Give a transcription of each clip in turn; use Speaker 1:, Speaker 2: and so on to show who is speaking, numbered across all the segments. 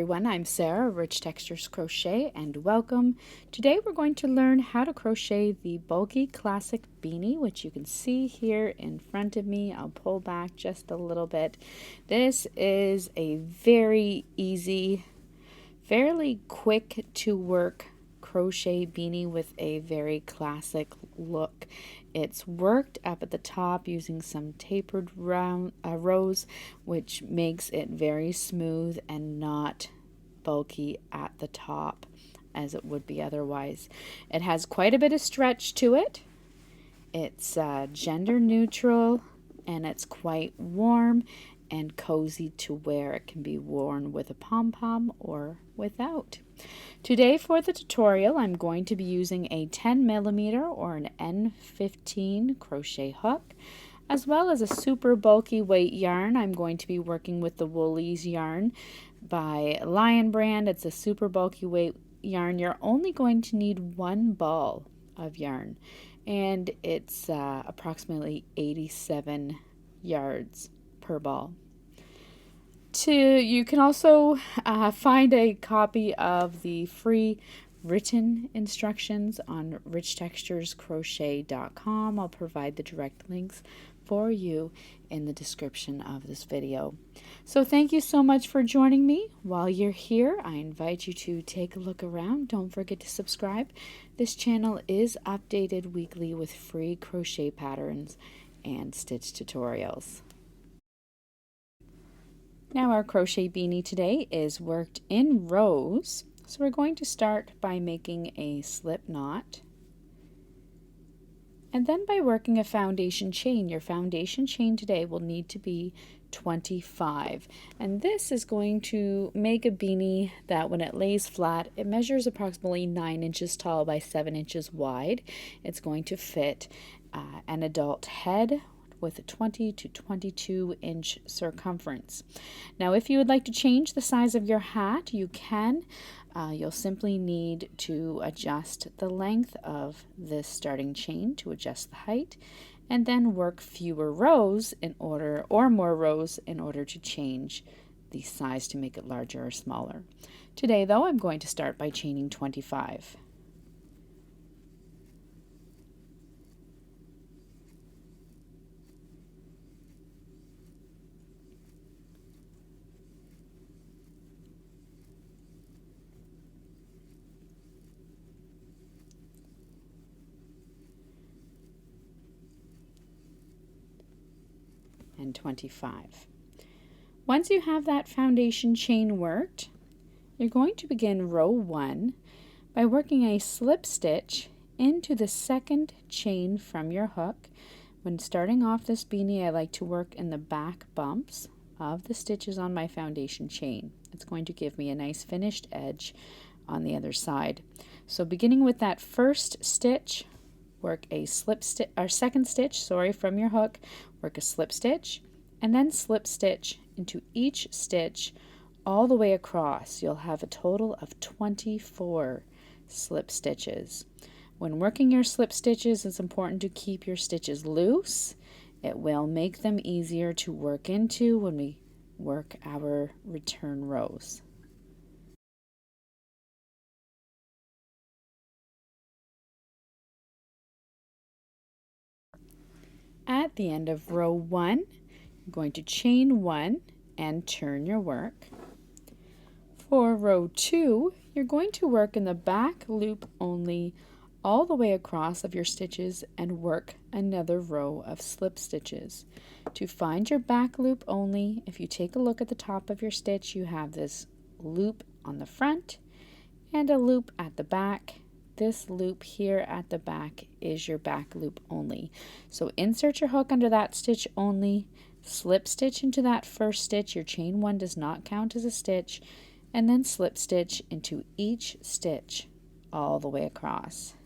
Speaker 1: everyone, I'm Sarah, Rich Textures Crochet, and welcome. Today we're going to learn how to crochet the Bulky Classic Beanie, which you can see here in front of me. I'll pull back just a little bit. This is a very easy, fairly quick to work crochet beanie with a very classic look. It's worked up at the top using some tapered rows, which makes it very smooth and not bulky at the top as it would be otherwise. It has quite a bit of stretch to it. It's gender neutral and it's quite warm and cozy to wear. It can be worn with a pom-pom or without. Today for the tutorial, I'm going to be using a 10mm or an N15 crochet hook, as well as a super bulky weight yarn. I'm going to be working with the Woolies yarn by Lion Brand. It's a super bulky weight yarn. You're only going to need one ball of yarn, and it's approximately 87 yards per ball. You can also find a copy of the free written instructions on richtexturescrochet.com. I'll provide the direct links for you in the description of this video. So thank you so much for joining me. While you're here, I invite you to take a look around. Don't forget to subscribe. This channel is updated weekly with free crochet patterns and stitch tutorials. Now our crochet beanie today is worked in rows, so we're going to start by making a slip knot and then by working a foundation chain. Your foundation chain today will need to be 25, and this is going to make a beanie that when it lays flat, it measures approximately 9 inches tall by 7 inches wide. It's going to fit an adult head with a 20 to 22 inch circumference. Now if you would like to change the size of your hat, you can. You'll simply need to adjust the length of this starting chain to adjust the height, and then work fewer rows in order, or more rows in order to change the size to make it larger or smaller. Today though, I'm going to start by chaining 25. And 25. Once you have that foundation chain worked, you're going to begin row 1 by working a slip stitch into the second chain from your hook. When starting off this beanie, I like to work in the back bumps of the stitches on my foundation chain. It's going to give me a nice finished edge on the other side. So beginning with that first stitch, work a slip stitch, or second stitch, from your hook, work a slip stitch, and then slip stitch into each stitch all the way across. You'll have a total of 24 slip stitches. When working your slip stitches, it's important to keep your stitches loose. It will make them easier to work into when we work our return rows. At the end of row 1, you're going to chain 1 and turn your work. For row 2, you're going to work in the back loop only all the way across of your stitches and work another row of slip stitches. To find your back loop only, if you take a look at the top of your stitch, you have this loop on the front and a loop at the back. This loop here at the back is your back loop only. So insert your hook under that stitch only, slip stitch into that first stitch. Your chain 1 does not count as a stitch, and then slip stitch into each stitch all the way across.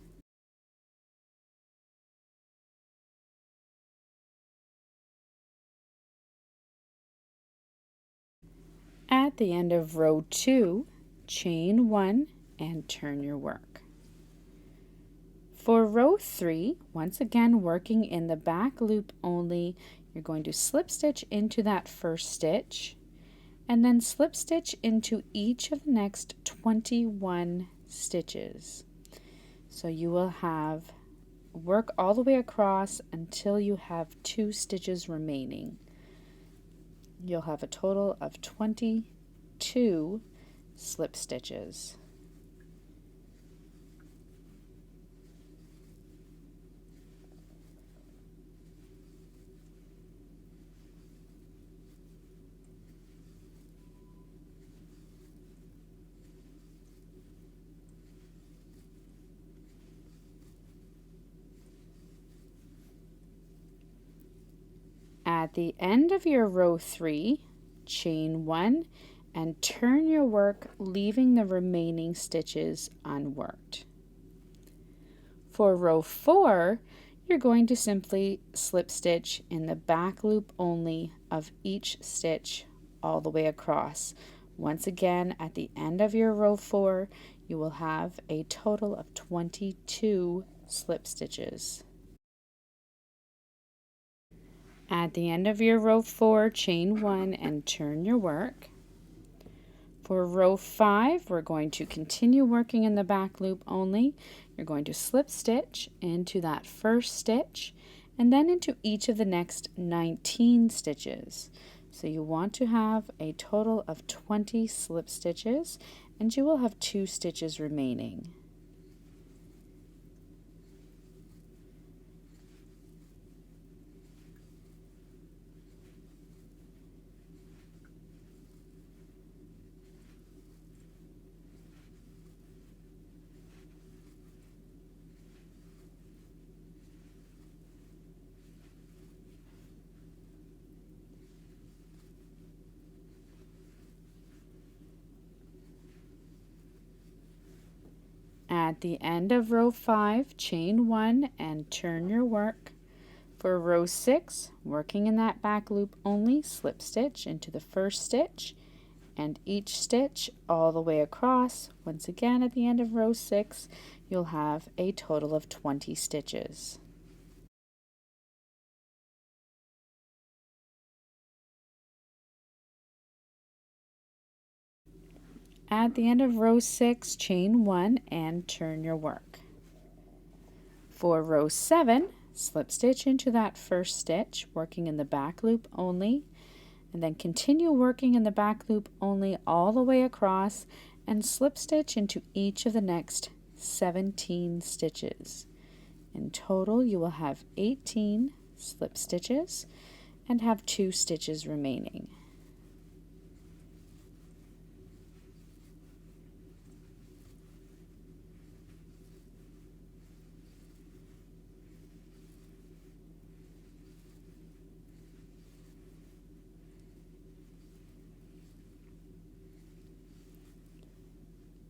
Speaker 1: At the end of row 2, chain 1 and turn your work. For row 3, once again working in the back loop only, you're going to slip stitch into that first stitch and then slip stitch into each of the next 21 stitches. So you will have work all the way across until you have 2 stitches remaining. You'll have a total of 22 slip stitches. At the end of your row 3, chain 1 and turn your work, leaving the remaining stitches unworked. For row 4, you're going to simply slip stitch in the back loop only of each stitch all the way across. Once again, at the end of your row 4, you will have a total of 22 slip stitches. At the end of your row 4, chain 1 and turn your work. For row 5, we're going to continue working in the back loop only. You're going to slip stitch into that first stitch and then into each of the next 19 stitches. So you want to have a total of 20 slip stitches, and you will have 2 stitches remaining. At the end of row 5, chain 1 and turn your work. For row 6, working in that back loop only, slip stitch into the first stitch and each stitch all the way across. Once again, at the end of row 6, you'll have a total of 20 stitches. At the end of row 6, chain 1 and turn your work. For row 7, slip stitch into that first stitch, working in the back loop only, and then continue working in the back loop only all the way across and slip stitch into each of the next 17 stitches. In total, you will have 18 slip stitches and have 2 stitches remaining.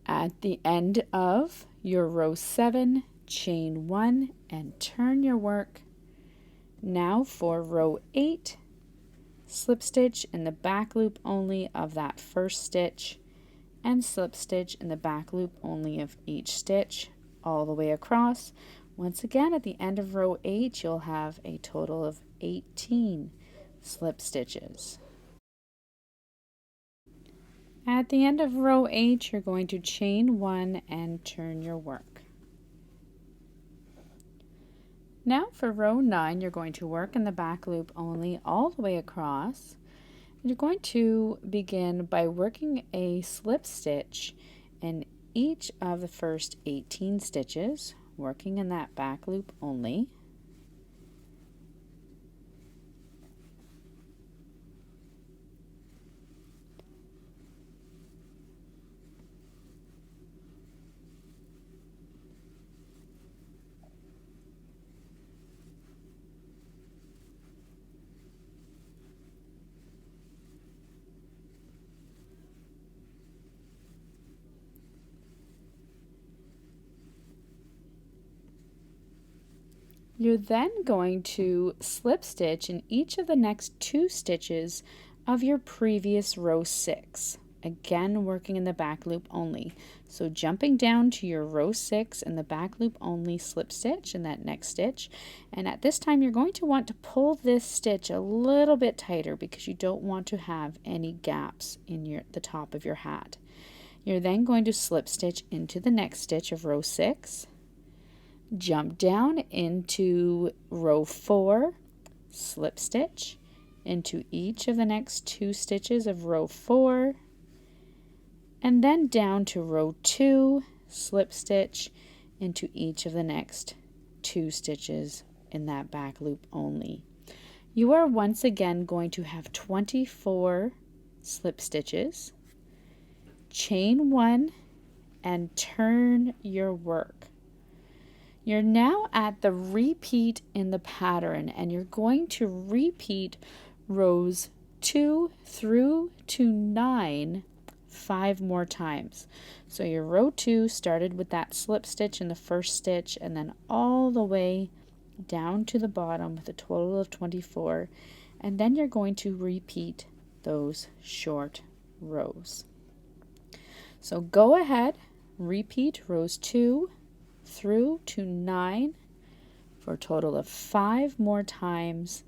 Speaker 1: At the end of your row 7, chain 1 and turn your work. Now for row 8, slip stitch in the back loop only of that first stitch and slip stitch in the back loop only of each stitch all the way across. Once again, at the end of row 8, you'll have a total of 18 slip stitches. At the end of row 8, you're going to chain 1 and turn your work. Now for row 9, you're going to work in the back loop only all the way across. And you're going to begin by working a slip stitch in each of the first 18 stitches, working in that back loop only. You're then going to slip stitch in each of the next 2 stitches of your previous row 6. again working in the back loop only. So jumping down to your row 6 in the back loop only slip stitch in that next stitch, and at this time you're going to want to pull this stitch a little bit tighter because you don't want to have any gaps in the top of your hat. You're then going to slip stitch into the next stitch of row 6, jump down into row 4, slip stitch into each of the next 2 stitches of row 4, and then down to row 2, slip stitch into each of the next 2 stitches in that back loop only. You are once again going to have 24 slip stitches, chain 1, and turn your work. You're now at the repeat in the pattern, and you're going to repeat rows 2 through to 9 5 more times. So your row 2 started with that slip stitch in the first stitch and then all the way down to the bottom with a total of 24, and then you're going to repeat those short rows. So go ahead, repeat rows 2 through to 9 for a total of 5 more times,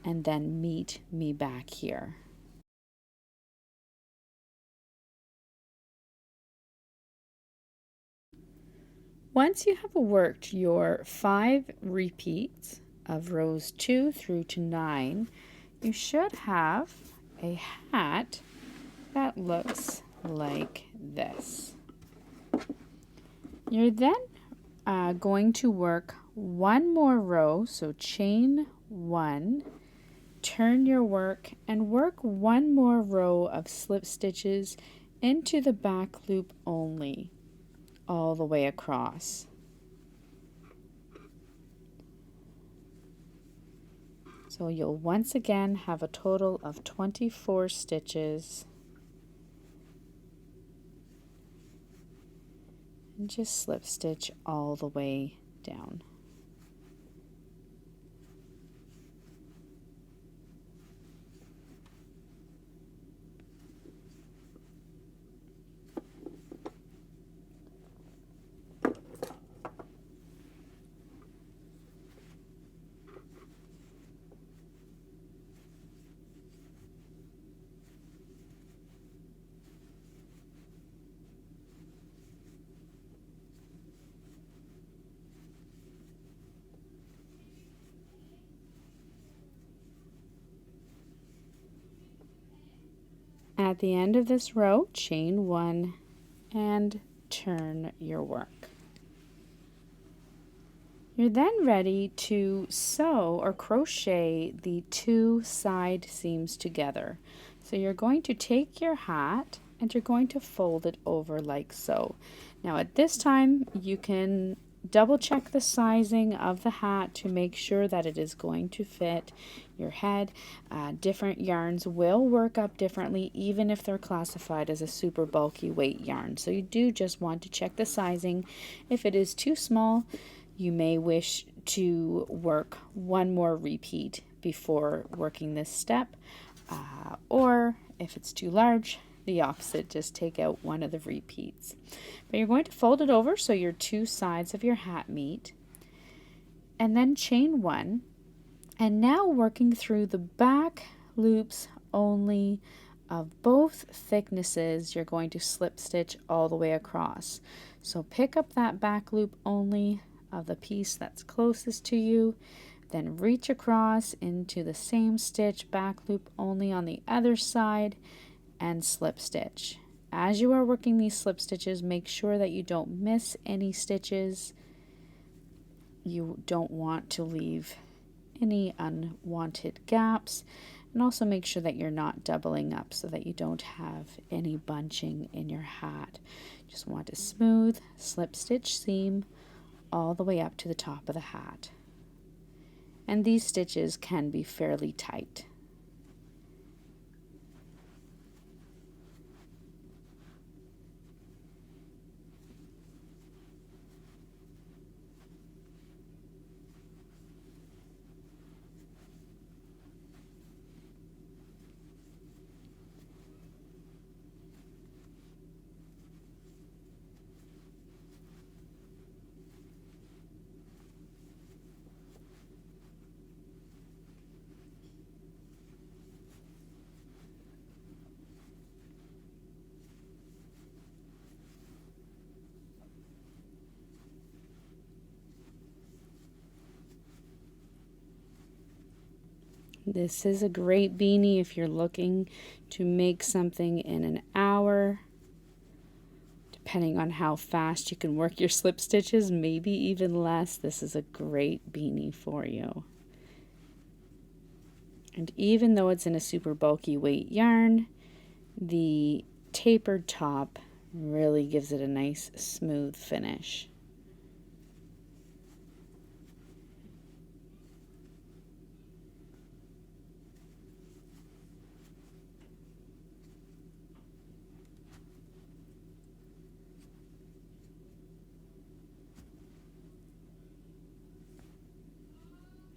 Speaker 1: and then meet me back here. Once you have worked your 5 repeats of rows 2 through to 9, you should have a hat that looks like this. You're then going to work one more row, so chain 1, turn your work, and work one more row of slip stitches into the back loop only, all the way across. So you'll once again have a total of 24 stitches. And just slip stitch all the way down. At the end of this row, chain 1 and turn your work. You're then ready to sew or crochet the 2 side seams together. So you're going to take your hat and you're going to fold it over like so. Now at this time you can double check the sizing of the hat to make sure that it is going to fit your head. Different yarns will work up differently even if they're classified as a super bulky weight yarn. So you do just want to check the sizing. If it is too small, you may wish to work one more repeat before working this step, or if it's too large, the opposite, just take out one of the repeats. But you're going to fold it over so your 2 sides of your hat meet, and then chain 1, and now working through the back loops only of both thicknesses, you're going to slip stitch all the way across. So pick up that back loop only of the piece that's closest to you, then reach across into the same stitch, back loop only on the other side, and slip stitch. As you are working these slip stitches, make sure that you don't miss any stitches. You don't want to leave any unwanted gaps, and also make sure that you're not doubling up so that you don't have any bunching in your hat. Just want a smooth slip stitch seam all the way up to the top of the hat. And these stitches can be fairly tight. This is a great beanie if you're looking to make something in an hour. Depending on how fast you can work your slip stitches, maybe even less, this is a great beanie for you. And even though it's in a super bulky weight yarn, the tapered top really gives it a nice smooth finish.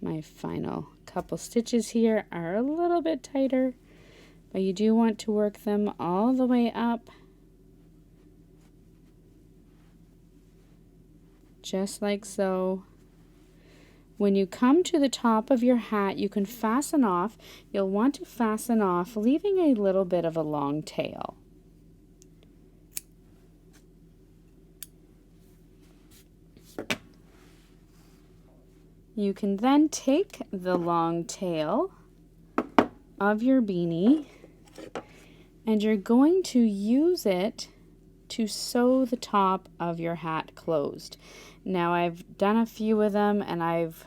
Speaker 1: My final couple stitches here are a little bit tighter, but you do want to work them all the way up, just like so. When you come to the top of your hat, you can fasten off. You'll want to fasten off, leaving a little bit of a long tail. You can then take the long tail of your beanie and you're going to use it to sew the top of your hat closed. Now I've done a few of them and I've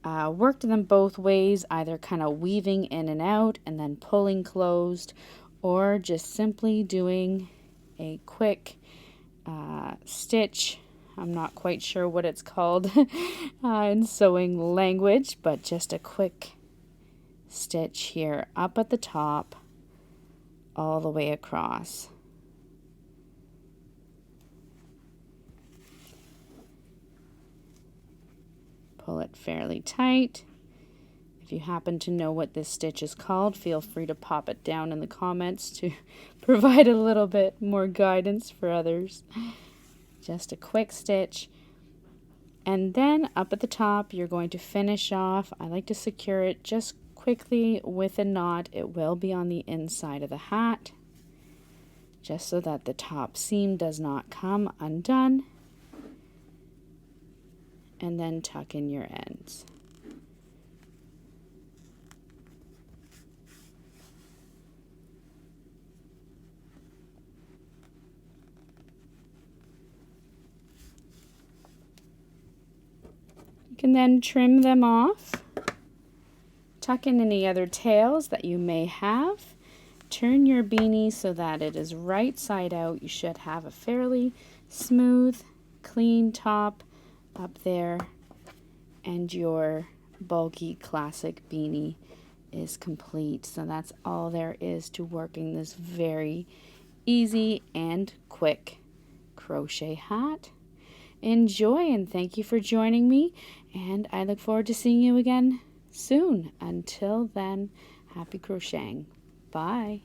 Speaker 1: worked them both ways, either kind of weaving in and out and then pulling closed, or just simply doing a quick stitch. I'm not quite sure what it's called in sewing language, but just a quick stitch here up at the top all the way across. Pull it fairly tight. If you happen to know what this stitch is called, feel free to pop it down in the comments to provide a little bit more guidance for others. Just a quick stitch, and then up at the top you're going to finish off. I like to secure it just quickly with a knot. It will be on the inside of the hat, just so that the top seam does not come undone, and then tuck in your ends. You can then trim them off, tuck in any other tails that you may have, turn your beanie so that it is right side out. You should have a fairly smooth, clean top up there, and your Bulky Classic Beanie is complete. So that's all there is to working this very easy and quick crochet hat. Enjoy, and thank you for joining me, and I look forward to seeing you again soon. Until then, happy crocheting. Bye.